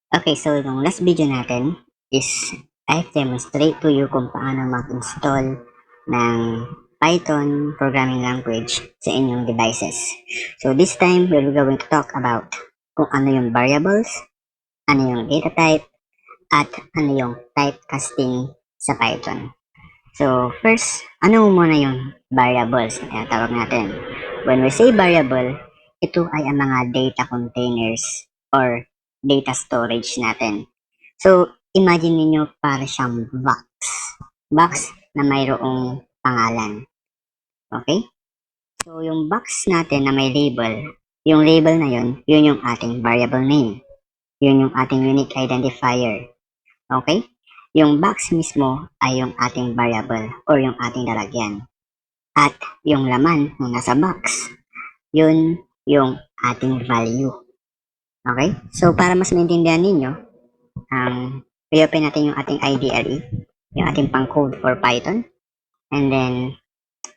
Okay, so yung last video natin is I've demonstrate to you kung paano mag-install ng Python programming language sa inyong devices. So this time, we're going to talk about kung ano yung variables, ano yung data type, at ano yung typecasting sa Python. So first, ano muna yung variables na tinatawag natin? When we say variable, ito ay ang mga data containers or data storage natin. So, imagine niyo para siyang box. Box na mayroong pangalan. Okay? So, yung box natin na may label, yung label na yun yung ating variable name. Yun yung ating unique identifier. Okay? Yung box mismo ay yung ating variable or yung ating lalagyan. At yung laman ng nasa box, yun yung ating value. Okay? So, para mas maintindihan ninyo, i-open natin yung ating IDLE, yung ating pang-code for Python, and then,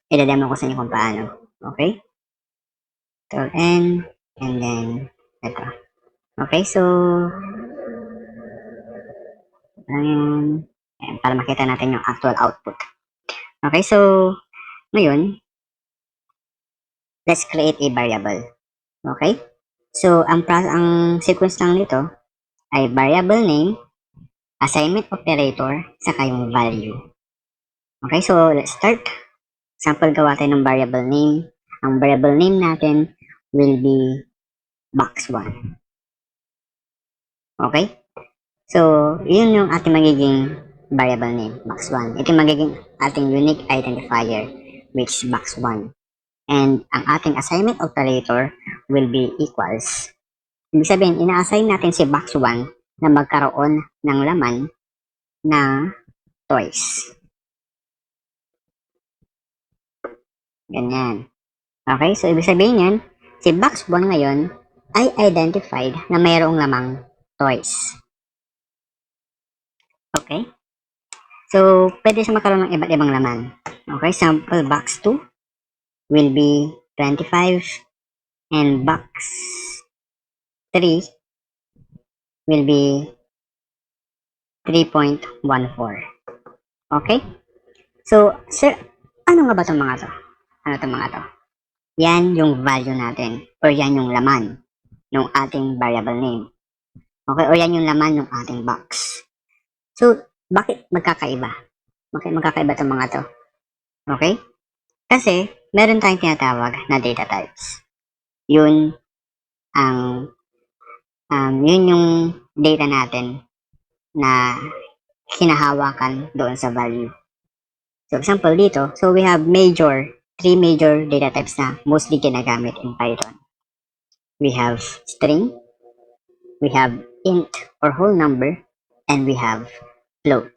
idademo ko sa inyo kung paano. Okay? Control N, and then, ito. Okay, so, ayan, para makita natin yung actual output. Okay, so, ngayon, let's create a variable. Okay? So, ang sequence lang nito ay variable name, assignment operator, saka yung value. Okay, so let's start. Sample gawa tayo ng variable name. Ang variable name natin will be box1. Okay? So, yun yung ating magiging variable name, box1. Ito yung magiging ating unique identifier, which is box1. And ang ating assignment operator will be equals. Ibig sabihin, ina-assign natin si box1 na magkaroon ng laman na toys. Ganyan. Okay, so ibig sabihin yan, si box1 ngayon ay identified na mayroong lamang toys. Okay? So, pwede siya magkaroon ng iba't ibang laman. Okay, sample box2 will be 25 and box 3 will be 3.14. Okay? So, sir, ano nga ba itong mga to? Ano itong mga to? Yan yung value natin or yan yung laman ng ating variable name. Okay, o yan yung laman ng ating box. So, bakit magkakaiba? Bakit magkakaiba itong mga to? Okay? Kasi, meron tayong tinatawag na data types. Yun yun yung data natin na hinahawakan doon sa value. So, example dito, so we have three major data types na mostly ginagamit in Python. We have string, we have int or whole number, and we have float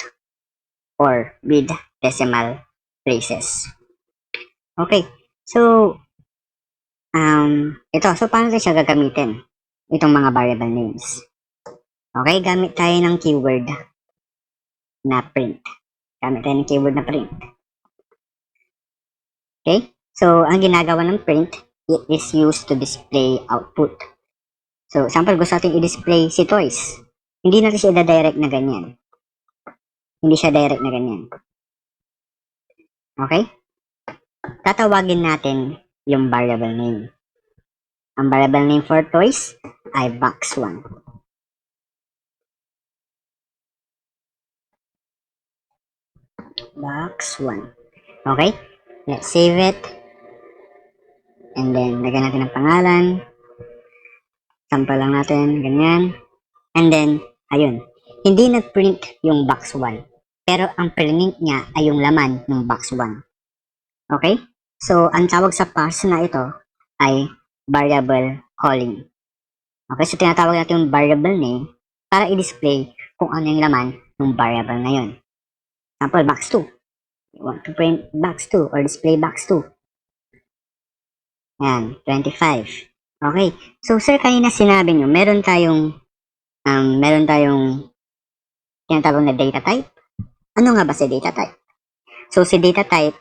or with decimal places. Okay, so ito, so paano siya gagamitin? Itong mga variable names. Okay, gamit tayo ng keyword na print. Gamit tayo ng keyword na print. Okay, so ang ginagawa ng print, it is used to display output. So, example, gusto natin i-display si toys. Hindi natin siya i-direct na ganyan. Hindi siya direct na ganyan. Okay? Tatawagin natin yung variable name. Ang variable name for toys ay box1. Box1. Okay? Let's save it. And then, lagyan natin ng pangalan. Sample lang natin. Ganyan. And then, ayun. Hindi nag-print yung box1. Pero ang print niya ay yung laman ng box1. Okay? So, ang tawag sa parse na ito ay variable calling. Okay, so tinatawag natin yung variable name para i-display kung ano yung laman ng variable na yun. Example, box2. You want to print box2 or display box2. Yan, 25. Okay, so sir, kanina sinabi nyo, meron tayong tinatawag na data type. Ano nga ba si data type? So, si data type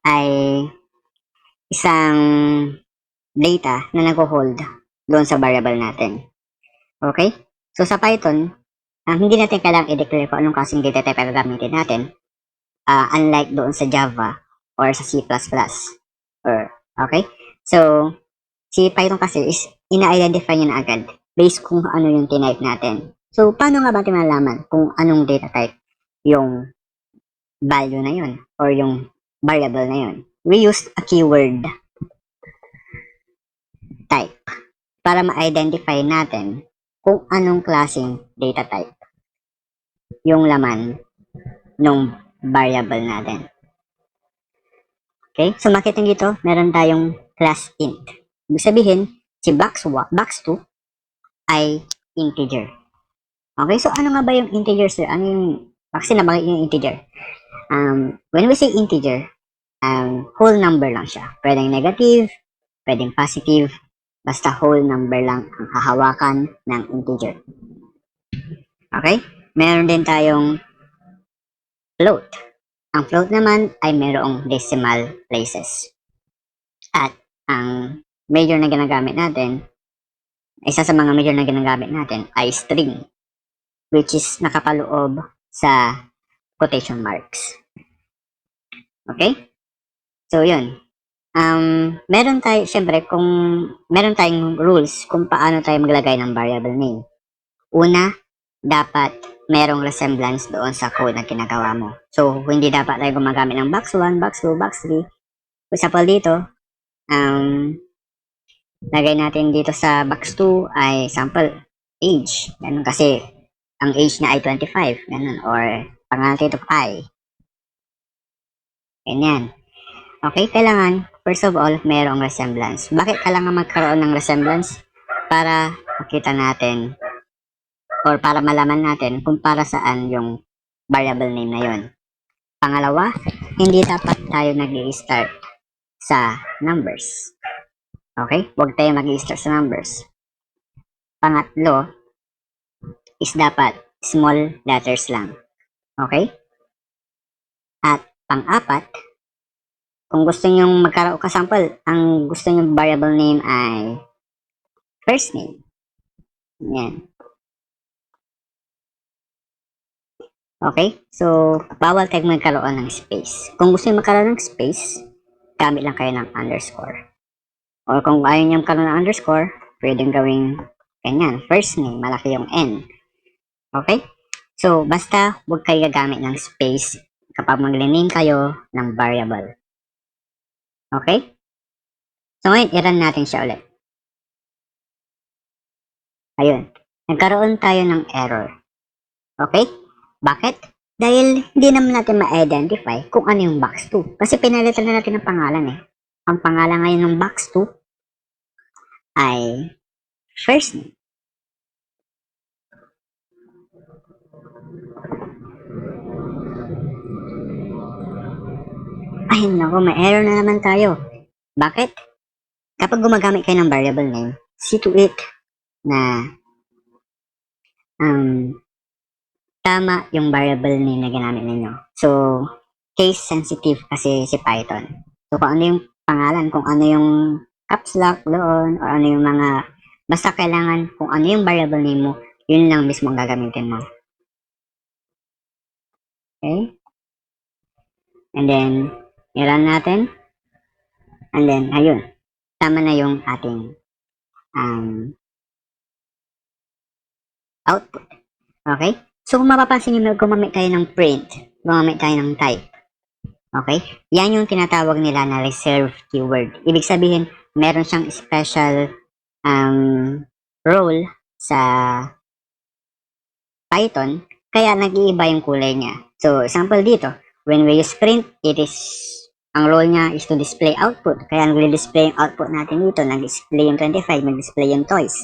ay isang data na nag-hold doon sa variable natin. Okay? So sa Python, hindi natin kailangang i-declare kung anong klaseng data type ang gagamitin natin, unlike doon sa Java or sa C++. Okay? So, si Python kasi is ina-identify niya na agad based kung ano yung tinype natin. So, paano nga ba natin malalaman kung anong data type yung value na yun or yung variable na yun? We use a keyword type para ma-identify natin kung anong klaseng data type yung laman ng variable natin. Okay? So, makita nyo dito, meron tayong class int. Ibig sabihin, si box2 ay integer. Okay? So, ano nga ba yung integer, sir? Ano yung, kasi nabanggit yung integer. When we say integer, whole number lang siya. Pwedeng negative, pwedeng positive, basta whole number lang ang hahawakan ng integer. Okay? Meron din tayong float. Ang float naman ay mayroong decimal places. At ang major na ginagamit natin, isa sa mga major na ginagamit natin ay string, which is nakapaloob sa quotation marks. Okay? So, yun. Meron tayo, syempre, kung meron tayong rules kung paano tayo maglagay ng variable name. Una, dapat merong resemblance doon sa code na ginagawa mo. So, hindi dapat tayo gumagamit ng box 1, box 2, box 3. For example, dito, lagay natin dito sa box 2 ay sample age. Ganun kasi, ang age niya ay 25. Ganun. Or, pangalan dito pi. Ganyan. Okay, kailangan, first of all, mayroong resemblance. Bakit kailangan magkaroon ng resemblance? Para makita natin or para malaman natin kung para saan yung variable name na yon. Pangalawa, hindi dapat tayo nag-i-start sa numbers. Okay? Huwag tayo mag-i-start sa numbers. Pangatlo is dapat small letters lang. Okay? At pang-apat, kung gusto nyo magkaroon ka sample, ang gusto nyo variable name ay first name. Yan. Okay? So, bawal tayo magkaroon ng space. Kung gusto nyo magkaroon ng space, gamit lang kayo ng underscore. Or kung ayaw nyo magkaroon ng underscore, pwedeng gawing ganyan. First name, malaki yung N. Okay? So, basta huwag kayo gagamit ng space kapag mag-rename kayo ng variable. Okay? So, ngayon, i-run natin siya ulit. Ayun. Nagkaroon tayo ng error. Okay? Bakit? Dahil hindi naman natin ma-identify kung ano yung box 2. Kasi pinalitan na natin ang pangalan eh. Ang pangalan ngayon ng box 2 ay first name. Ay naku, may error na naman tayo. Bakit? Kapag gumagamit kayo ng variable name, see to it na tama yung variable name na ginamit ninyo. So, case sensitive kasi si Python. So, kung ano yung pangalan, kung ano yung caps lock doon, or ano yung mga, basta kailangan kung ano yung variable name mo, yun lang mismo ang gagamitin mo. Okay? And then, i-run natin. And then, ayun. Tama na yung ating output. Okay? So, kung mapapansin nyo, gumamit tayo ng print. Gumamit tayo ng type. Okay? Yan yung tinatawag nila na reserve keyword. Ibig sabihin, meron siyang special role sa Python, kaya nag-iiba yung kulay niya. So, example dito, when we use print, ang role niya is to display output. Kaya nag-display yung output natin dito. Nag-display yung 25, nag-display yung toys.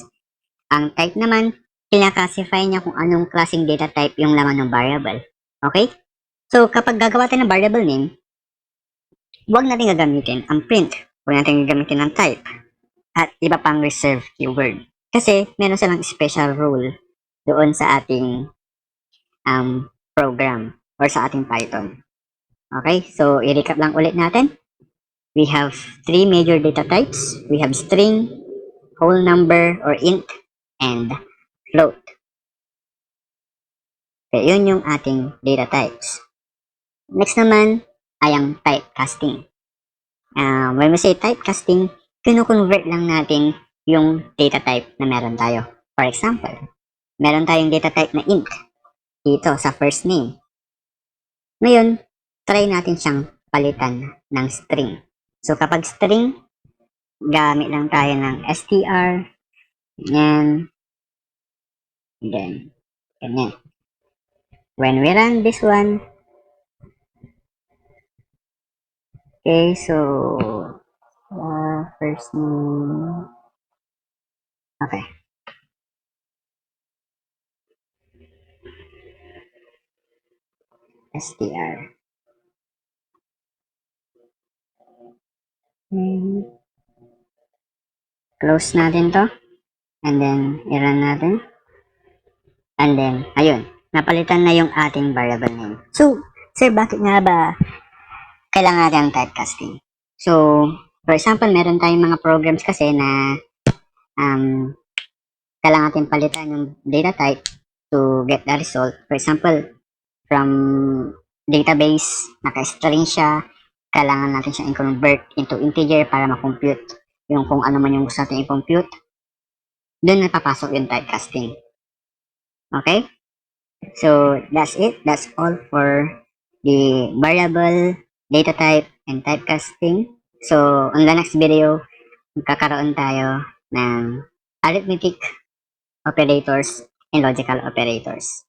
Ang type naman, kinaklasify niya kung anong klaseng data type yung laman ng variable. Okay? So, kapag gagawa tayo ng variable name, huwag natin gagamitin ang print. Huwag natin gagamitin ang type. At iba pang reserve keyword. Kasi, meron silang special rule doon sa ating program or sa ating Python. Okay, so i-recap lang ulit natin. We have three major data types. We have string, whole number or int, and float. Okay, yun yung ating data types. Next naman ay ang typecasting. When we say typecasting, kino-convert lang natin yung data type na meron tayo. For example, meron tayong data type na int dito sa first name. Ngayon, try natin siyang palitan ng string. So, kapag string, gamit lang tayo ng str, and then, ganyan. When we run this one, okay, so, first name, okay. str. Close natin to. And then, i-run natin. And then, ayun. Napalitan na yung ating variable name. So, sir, bakit nga ba kailangan natin ang typecasting? So, for example, meron tayong mga programs kasi na kailangan natin palitan yung data type to get the result. For example, from database, naka-string siya, kailangan natin siya i-convert into integer para ma-compute yung kung ano man yung gusto natin i-compute. Doon napapasok yung typecasting. Okay? So, that's it. That's all for the variable, data type, and typecasting. So, on the next video, magkakaroon tayo ng arithmetic operators and logical operators.